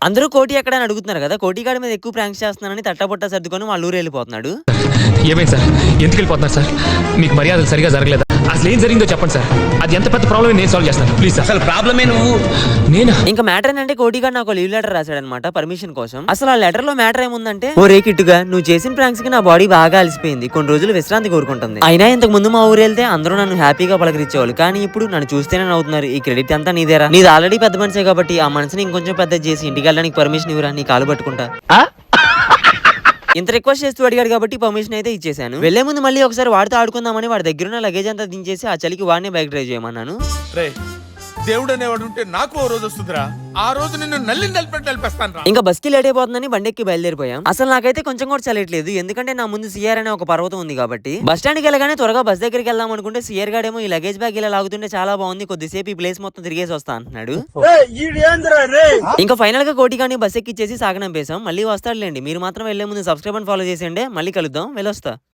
అందరూ కోటి ఎక్కడ అని అడుగుతున్నారు కదా, కోటిగాడి మీద ఎక్కువ ప్రాంక్స్ చేస్తున్నానని తట్టబొట్ట సర్దుకొని వాళ్ళ ఊరు వెళ్ళిపోతున్నాడు. ఏమైంది సార్, ఎందుకు వెళ్ళిపోతున్నారు సార్? మీకు మర్యాదలు సరిగా జరగలేదా? అసలు ఏం జరిగిందో చెప్పండి సార్, అది ఎంత పెద్ద ప్రాబ్లమ్ నేను సాల్వ్ చేస్తాను ప్లీజ్. అసలు ప్రాబ్లమే నువ్వు. నేనా? ఇంకా మ్యాటర్ ఏంటంటే కోటిగాడు నాకు లీవ్ లెటర్ రాశాడనమాట పర్మిషన్ కోసం. అసలు ఆ లెటర్ లో మ్యాటర్ ఏముందంటే, ఓ రే కిట్టుగా, నువ్వు చేసిన ప్రాంక్స్ కి నా బాడీ బాగా అలసిపోయింది, కొన్ని రోజులు విశ్రాంతి కోరుకుంటుంది. అయినా ఇంతకు ముందు మా ఊరు వెళ్తే అందరూ నన్ను హ్యాపీగా పలకరించేవాళ్ళు, కానీ ఇప్పుడు నన్ను చూస్తేనే నవ్వుతున్నారు. ఈ క్రెడిట్ అంతా నీదేరా, నీది ఆల్రెడీ పెద్ద మనిషే కాబట్టి ఆ మనసుని ఇంకొంచెం పెద్ద చేసి ఇంటికి వెళ్ళడానికి పర్మిషన్ ఇవ్వరా, నీ కాలు పట్టుకుంటా. ఇంత రిక్వెస్ట్ చేస్తూ అడిగాడు కాబట్టి పర్మిషన్ అయితే ఇచ్చేసాను. వెళ్లే ముందు మళ్ళీ ఒకసారి వాడితో ఆడుకుందామని వాడి దగ్గర ఉన్న లగేజ్ అంతా దించేసి ఆ చలికి వాడినే బైక్ డ్రైవ్ చేయమన్నాను. దేవుడు అనేవాడు ఉంటే నాకు ఓ రోజు వస్తుందిరా, ఆ రోజు నిన్ను నలిపేస్తాను. ఇంకా బస్ కి లేట్ అయిపోతుందని బండెక్కి బయలుదేరిపోయాం. అసలు నాకైతే కొంచెం కూడా చల్లట్లేదు, ఎందుకంటే నా ముందు సిఆర్ అనే ఒక పర్వతం ఉంది కాబట్టి. బస్ స్టాండ్ కి వెళ్ళగానే త్వరగా బస్ దగ్గరికి వెళ్దాం అనుకుంటే సిఆర్ గాడేమో ఈ లగేజ్ బ్యాగ్ ఇలా లాగుతుంటే చాలా బాగుంది, కొద్దిసేపు ఈ ప్లేస్ మొత్తం తిరిగేసి వస్తా అంటున్నాడు. ఇంకా ఫైనల్ గా కోటిగాని బస్ ఎక్కిచ్చేసి సాగనంపేశాం. మళ్ళీ వస్తాడులేండి, మీరు మాత్రం వెళ్లే ముందు సబ్స్క్రైబ్ అండ్ ఫాలో చేసేయండి. మళ్ళీ కలుద్దాం, వెళ్ళొస్తా.